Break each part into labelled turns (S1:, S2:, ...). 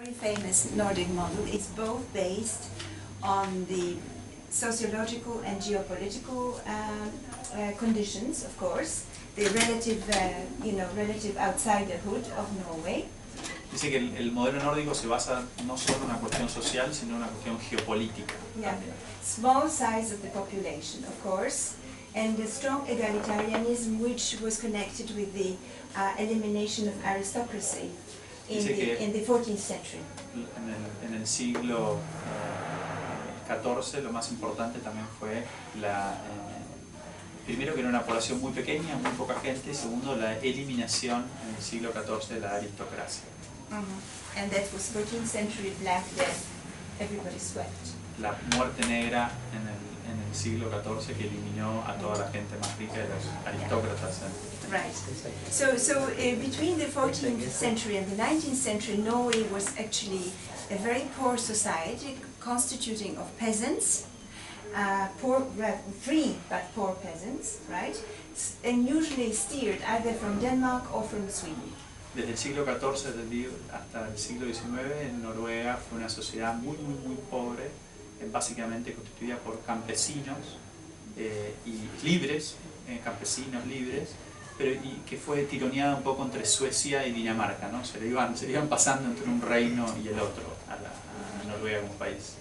S1: very famous Nordic model is both based on the sociological and geopolitical conditions, of course, the relative, relative outsiderhood of Norway.
S2: Dice que el modelo nórdico se basa no solo en una cuestión social, sino en una cuestión geopolítica.
S1: Yeah. Small size of the population, of course, and the strong egalitarianism which was connected with the elimination of aristocracy in the 14th century.
S2: En el siglo XIV lo más importante también fue primero que era una población muy pequeña, muy poca gente, y segundo la eliminación en el siglo XIV de la aristocracia.
S1: And that was 14th century Black Death, everybody swept.
S2: La muerte negra en el siglo XIV que eliminó a toda la gente más rica de los aristócratas.
S1: Right. So between the 14th century and the 19th century, Norway was actually a very poor society constituting of peasants, free but poor peasants, right? And usually steered either from Denmark or from Sweden.
S2: Desde el siglo XIV hasta el siglo XIX, en Noruega fue una sociedad muy pobre, básicamente constituida por campesinos y libres, campesinos libres, pero que fue tironeada un poco entre Suecia y Dinamarca, ¿no? Se le iban pasando entre un reino y el otro a Noruega como país.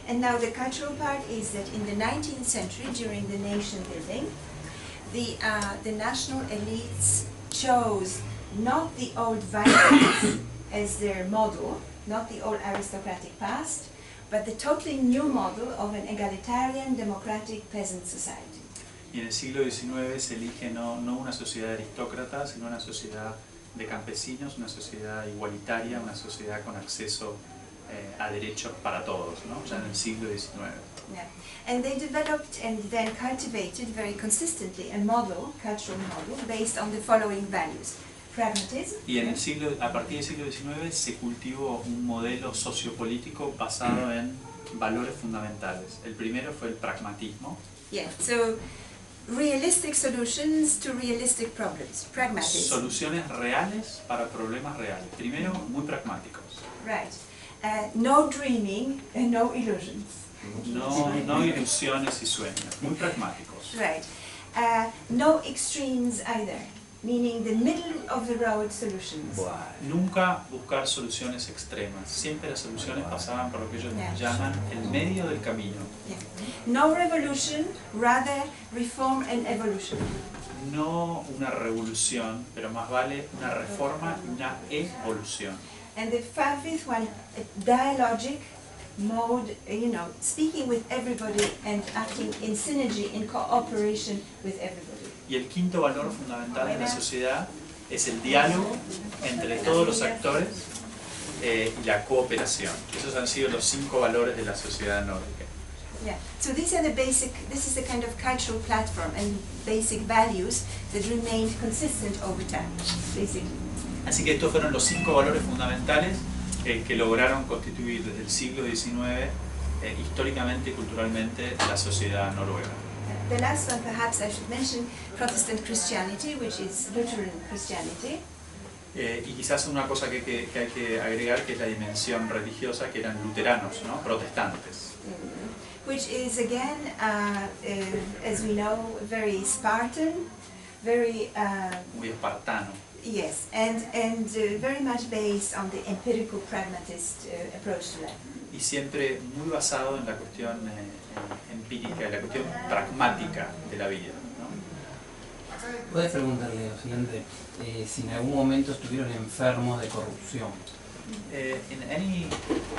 S1: And now the cultural part is that in the 19th century, during the nation building, the national elites chose not the old Vikings as their model, not the old aristocratic past, but the totally new model of an egalitarian, democratic peasant society.
S2: Y en el siglo XIX se elige no una sociedad aristócrata, sino una sociedad de campesinos, una sociedad igualitaria, una sociedad con acceso a derechos para todos, ¿no? Ya en el siglo XIX.
S1: Yeah. And they developed and then cultivated very consistently a model, cultural model, based on the following values. Pragmatism.
S2: Y a partir del siglo XIX se cultivó un modelo sociopolítico basado en valores fundamentales. El primero fue el pragmatismo.
S1: Yeah, so realistic solutions to realistic problems. Pragmatism.
S2: Soluciones reales para problemas reales. Primero, muy pragmáticos.
S1: Right. No dreaming and no illusions.
S2: No ilusiones y sueños. Muy pragmáticos.
S1: Right. No extremes either. Meaning the middle of the road solutions.
S2: Nunca buscar soluciones extremas. Siempre las soluciones pasaban por lo que ellos llaman el medio del camino.
S1: Yeah. No revolution, rather reform and evolution.
S2: No una revolución, pero más vale una reforma y una evolución.
S1: And the fifth one, a dialogic mode, speaking with everybody and acting in synergy, in cooperation with everybody.
S2: Y el quinto valor fundamental de la sociedad es el diálogo entre todos los actores y la cooperación. Esos han sido los 5 valores de la sociedad nórdica.
S1: Yeah. So this is the kind of cultural platform and basic values that remained consistent over time, basically.
S2: Así que estos fueron los 5 valores fundamentales que lograron constituir desde el siglo XIX históricamente y culturalmente la sociedad noruega.
S1: The last one, perhaps I should mention, Protestant Christianity, which is Lutheran Christianity.
S2: Y quizás una cosa que hay que agregar, que es la dimensión religiosa, que eran luteranos, ¿no? Protestantes.
S1: Which is again, as we know, very Spartan, very...
S2: muy espartano.
S1: Yes, and very much based on the empirical pragmatist approach to life.
S2: Y siempre muy basado en la cuestión empírica, en la cuestión pragmática de la vida, ¿no?
S3: Puedes preguntarle lo siguiente, si en algún momento estuvieron enfermos de corrupción.
S2: In any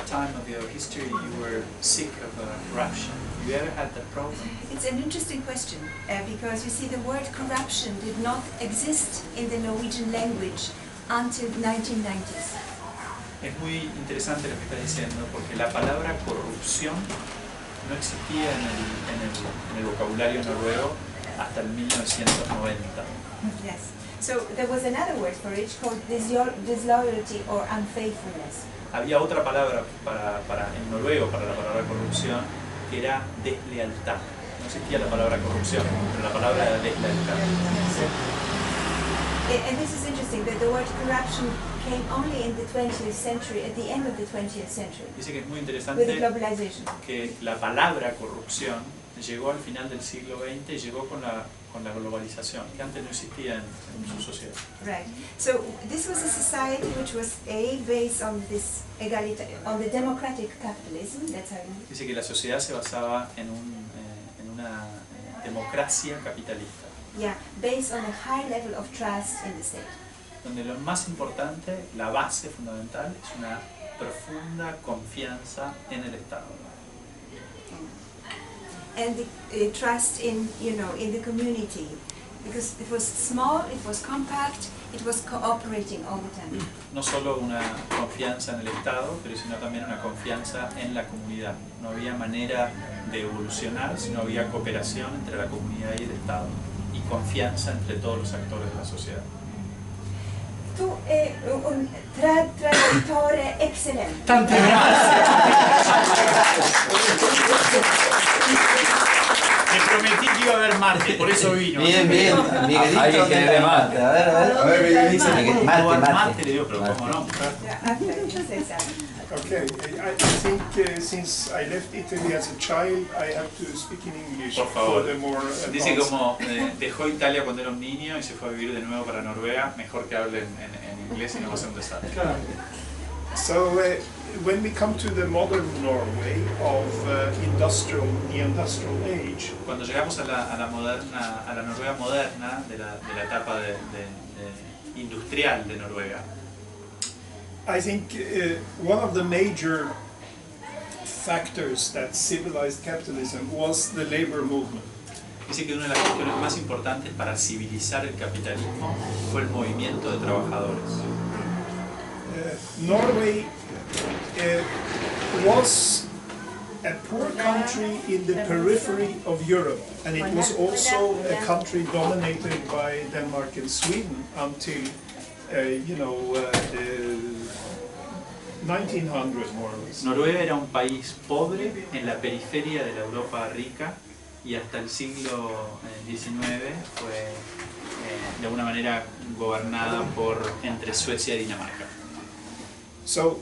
S2: time of your history you were sick of corruption. You ever had that problem?
S1: It's an interesting question because you see the word corruption did not exist in the Norwegian language until 1990s.
S2: Es muy interesante lo que estás diciendo porque la palabra corrupción no existía en el vocabulario noruego hasta el 1990.
S1: Yes. So there was another word for it called disloyalty or unfaithfulness.
S2: Había otra palabra en noruego para la palabra corrupción que era deslealtad. No existía la palabra corrupción, pero la palabra era deslealtad.
S1: And this is interesting interesting that the word corruption came only in the 20th century, at the end of the 20th century,
S2: Dice que es muy
S1: with the
S2: interesante
S1: globalization.
S2: que la palabra corrupción llegó al final del siglo XX y llegó con la globalización, que antes no existía en su sociedad.
S1: Right. So this was a society which was based on this on the democratic capitalism. That's how.
S2: Dice que la sociedad se basaba en una democracia capitalista,
S1: Yeah, based on a high level of trust in the state.
S2: donde lo más importante, la base fundamental, es una profunda confianza en el Estado.
S1: And the trust in, in the community, because it was small, it was compact, it was cooperating all the time.
S2: No solo una confianza en el Estado, pero sino también una confianza en la comunidad. No había manera de evolucionar si no había cooperación entre la comunidad y el Estado, y confianza entre todos los actores de la sociedad.
S1: Tu è un traduttore eccellente.
S3: Tante grazie.
S2: Me prometí que iba a haber mate, por eso vino.
S4: Bien, bien. Miguelito,
S3: Hay que tener de mate.
S4: A ver, Miguelito,
S2: Mate, le digo, pero cómo no.
S5: Okay, I think since I left Italy as a child, I have to speak in English
S2: Por favor.
S5: for the more
S2: Dice
S5: advanced.
S2: como dejó Italia cuando era un niño y se fue a vivir de nuevo para Noruega. Mejor que hable en inglés y no va a ser un desastre.
S5: So when we come to the modern Norway of the industrial age,
S2: Cuando llegamos a la Noruega moderna, de la etapa industrial de Noruega,
S5: I think one of the major factors that civilized capitalism was the labor movement.
S2: dice que una de las cuestiones más importantes para civilizar el capitalismo fue el movimiento de trabajadores.
S5: Norway was a poor country in the periphery of Europe, and it was also a country dominated by Denmark and Sweden until, the 1900 more or less.
S2: Noruega era un país pobre en la periferia de la Europa rica y hasta el siglo XIX fue de alguna manera gobernada entre Suecia y Dinamarca.
S5: So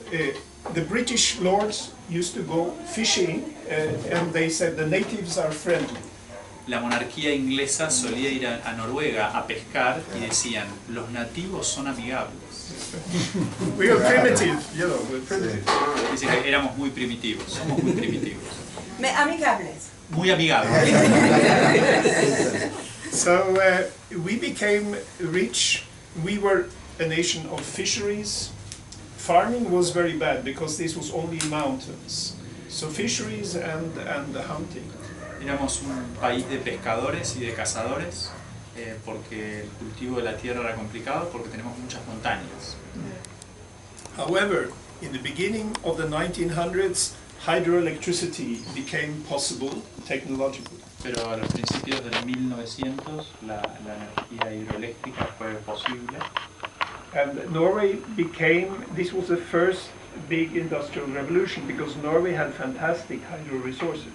S5: the British lords used to go fishing, and they said the natives are friendly.
S2: La monarquía inglesa solía ir a Noruega a pescar y decían, los nativos son amigables.
S5: We are primitive, we're primitive.
S2: Dice que éramos muy primitivos, somos muy primitivos.
S1: Amigables.
S2: Muy amigables.
S5: So we became rich. We were a nation of fisheries. Farming was very bad because this was only mountains. So fisheries and hunting.
S2: Éramos un país de pescadores y de cazadores porque el cultivo de la tierra era complicado porque tenemos muchas montañas.
S5: However, in the beginning of the 1900s, hydroelectricity became possible technologically.
S2: Pero a los principios de los 1900 la energía hidroeléctrica fue posible.
S5: And Norway this was the first big industrial revolution because Norway had fantastic hydro resources.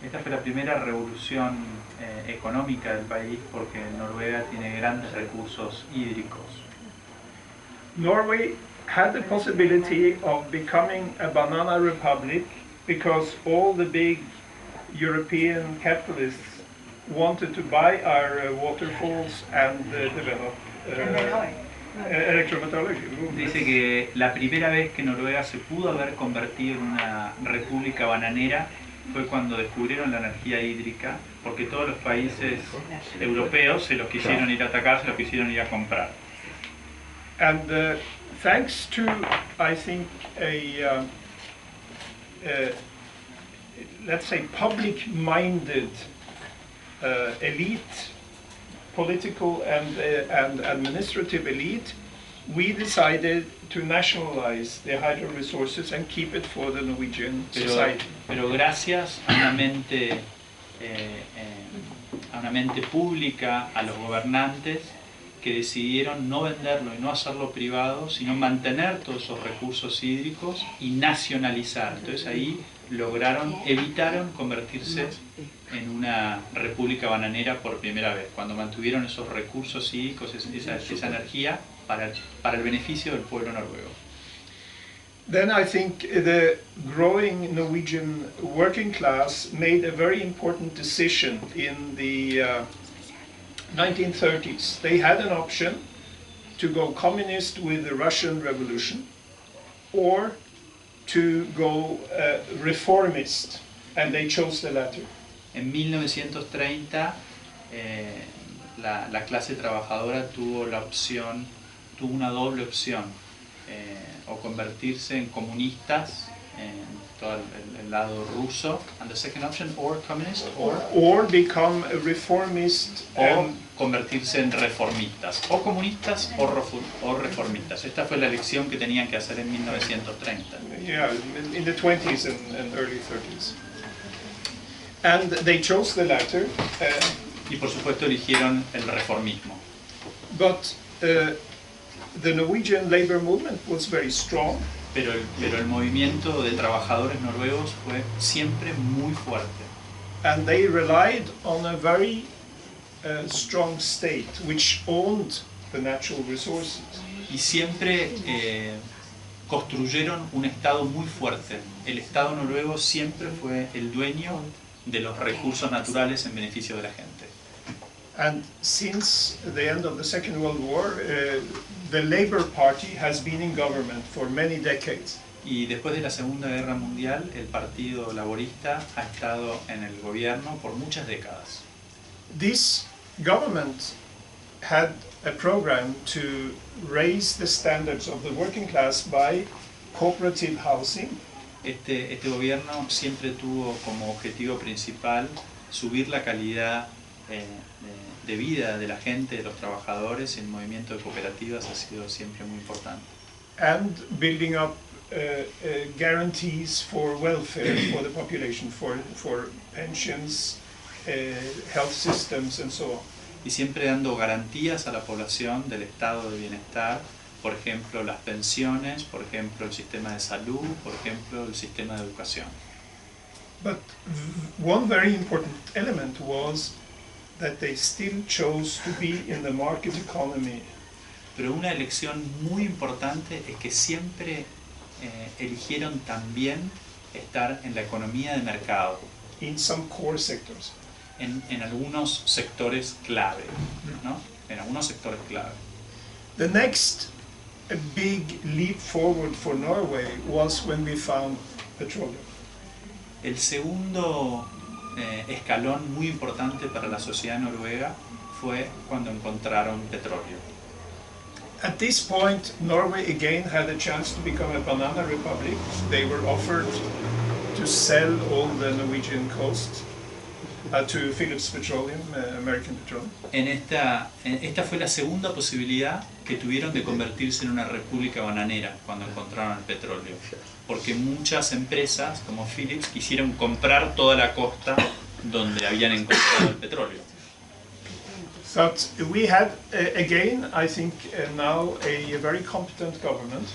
S2: Esta fue la primera revolución económica del país porque Noruega tiene grandes recursos hídricos.
S5: Norway had the possibility of becoming a banana republic because all the big European capitalists wanted to buy our waterfalls and develop electrometallurgy.
S2: Dice que la primera vez que Noruega se pudo haber convertido en una república bananera fue cuando descubrieron la energía hídrica, porque todos los países europeos se los quisieron ir a atacar, se los quisieron ir a comprar.
S5: And thanks to, I think, let's say, public-minded elite, political and administrative elite, we decided to nationalize the hydro resources and keep it for the Norwegian society.
S2: Pero gracias a una mente pública, a los gobernantes, que decidieron no venderlo y no hacerlo privado, sino mantener todos esos recursos hídricos y nacionalizar. Entonces ahí evitaron convertirse en una república bananera por primera vez, cuando mantuvieron esos recursos hídricos, esa energía, para el beneficio del pueblo noruego.
S5: Then I think the growing Norwegian working class made a very important decision in the 1930s. They had an option to go communist with the Russian Revolution or to go reformist, and they chose the latter.
S2: En 1930 la clase trabajadora tuvo una doble opción, o convertirse en comunistas en todo el lado ruso, and the second option, or communist,
S5: or become a reformist,
S2: o convertirse en reformistas, o comunistas o reformistas. Esta fue la elección que tenían que hacer en 1930.
S5: Yeah, in the 20s and early 30s. And they chose the latter.
S2: Y por supuesto eligieron el reformismo.
S5: But the Norwegian labor movement was very strong.
S2: Pero el movimiento de trabajadores noruegos fue siempre muy fuerte.
S5: And they relied on a very strong state which owned the natural resources.
S2: Y siempre construyeron un Estado muy fuerte. El Estado noruego siempre fue el dueño de los recursos naturales en beneficio de la gente.
S5: And since the end of the Second World War, the Labour Party has been in government for many decades.
S2: Y después de la Segunda Guerra Mundial, el Partido Laborista ha estado en el gobierno por muchas décadas.
S5: This government had a program to raise the standards of the working class by cooperative housing.
S2: Este gobierno siempre tuvo como objetivo principal subir la calidad de vida de la gente, de los trabajadores, y el movimiento de cooperativas ha sido siempre muy importante.
S5: And building up guarantees for welfare for the population, for pensions, health systems and so on.
S2: Y siempre dando garantías a la población del estado de bienestar, por ejemplo las pensiones, por ejemplo el sistema de salud, por ejemplo el sistema de educación.
S5: But one very important element was that they still chose to be in the market economy.
S2: Pero una elección muy importante es que siempre eligieron también estar en la economía de mercado.
S5: In some core sectors.
S2: En algunos sectores clave, ¿no? En algunos sectores clave.
S5: The next big leap forward for Norway was when we found petroleum.
S2: El segundo escalón muy importante para la sociedad noruega fue cuando encontraron petróleo.
S5: At this point, Norway again had a chance to become a banana republic. They were offered to sell all the Norwegian coast to Phillips Petroleum, American Petroleum.
S2: Esta fue la segunda posibilidad que tuvieron de convertirse en una república bananera cuando encontraron el petróleo. Porque muchas empresas como Phillips quisieron comprar toda la costa donde habían encontrado el petróleo.
S5: But we had, again, I think now a very competent government.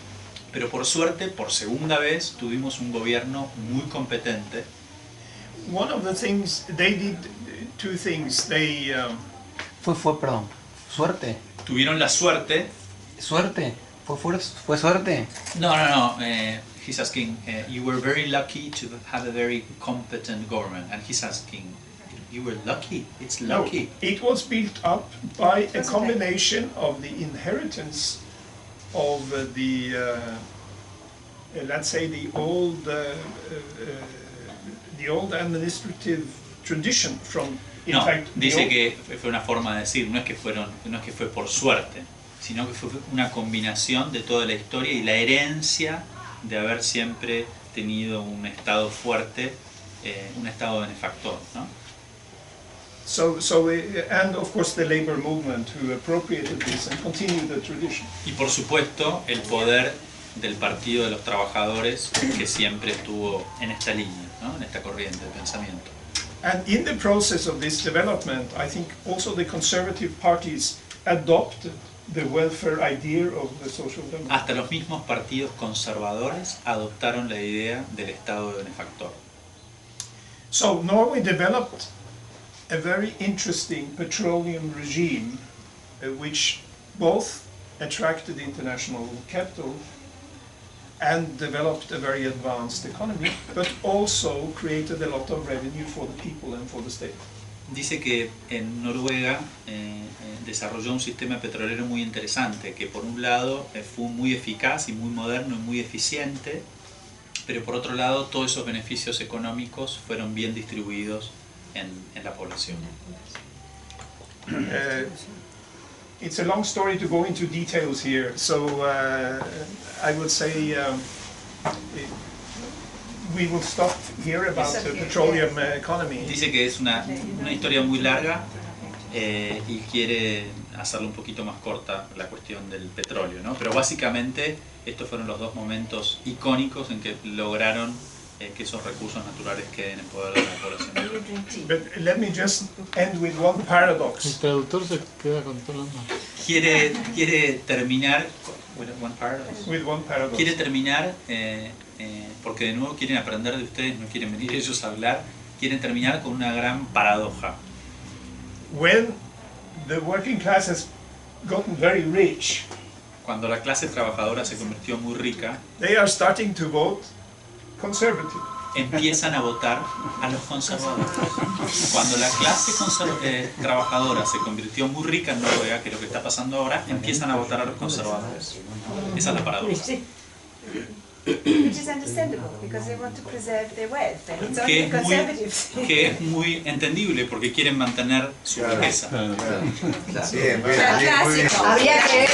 S2: Pero por suerte, por segunda vez, tuvimos un gobierno muy competente.
S5: One of the things, they did two things. They
S3: Perdón, suerte.
S2: Tuvieron la suerte.
S3: ¿Suerte? ¿Fue suerte?
S2: No, he's asking, you were very lucky to have a very competent government. And he's asking, you were lucky? It's lucky.
S5: No, it was built up by a combination of the inheritance of let's say the old administrative tradition from, in fact,
S2: dice que fue una forma de decir, no es que fue por suerte, sino que fue una combinación de toda la historia y la herencia de haber siempre tenido un estado fuerte, un estado benefactor, ¿no?
S5: And of course the labor movement who appropriated this and continued the tradition.
S2: Y por supuesto el poder del Partido de los Trabajadores que siempre estuvo en esta línea, ¿no? En esta corriente de pensamiento.
S5: And in the process of this development, I think also the conservative parties adopted the welfare idea of the social democracy.
S2: Hasta los mismos partidos conservadores adoptaron la idea del Estado benefactor.
S5: So Norway developed a very interesting petroleum regime which both attracted international capital and developed a very advanced economy, but also created a lot of revenue for the people and for the state.
S2: Dice que en Noruega desarrolló un sistema petrolero muy interesante, que por un lado fue muy eficaz y muy moderno y muy eficiente, pero por otro lado todos esos beneficios económicos fueron bien distribuidos en la población.
S5: It's a long story to go into details here, so I would say we will stop here about the petroleum economy.
S2: Dice que es una historia muy larga y quiere hacerlo un poquito más corta la cuestión del petróleo, ¿no? Pero básicamente estos fueron los dos momentos icónicos en que lograron que esos recursos naturales queden en poder de la población.
S5: But let me just end with one paradox.
S6: El traductor se queda con todo lo demás.
S2: Quiere terminar
S5: With one paradox.
S2: Quiere terminar porque de nuevo quieren aprender de ustedes, no quieren venir ellos a hablar, quieren terminar con una gran paradoja.
S5: When the working class has gotten very rich,
S2: Cuando la clase trabajadora se convirtió muy rica,
S5: they are starting to vote conservative.
S2: empiezan a votar a los conservadores. Cuando la clase trabajadora se convirtió muy rica en Noruega, que es lo que está pasando ahora, empiezan a votar a los conservadores. Esa es la paradoja.
S1: Which is understandable, because they want to preserve their wealth, and it's only the conservatives.
S2: Que es muy entendible porque quieren mantener su riqueza.
S4: Bien, bien, muy bien.
S1: Había que ver